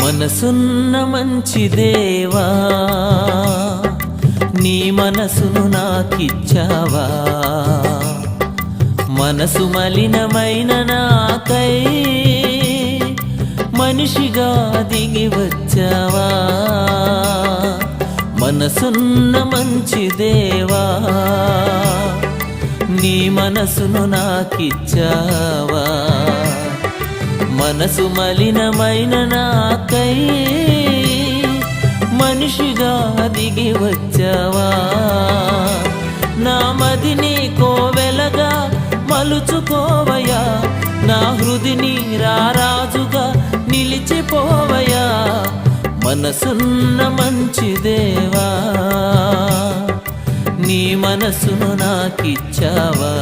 మనసున్న మంచి దేవా, నీ మనసును నాకిచ్చావా? మనసు మలినమైన నాకై మనిషిగా దిగి వచ్చావా? మనసున్న మంచి దేవా, నీ మనసును నాకిచ్చావా? మనసు మలినమైన నాకై మనిషిగా దిగి వచ్చావా? నా మదిని కోవెలగా మలుచుకోవయా, నా హృదిని రారాజుగా నిలిచిపోవయా. మనసున్న మంచి దేవా, నీ మనసును నాకిచ్చావా?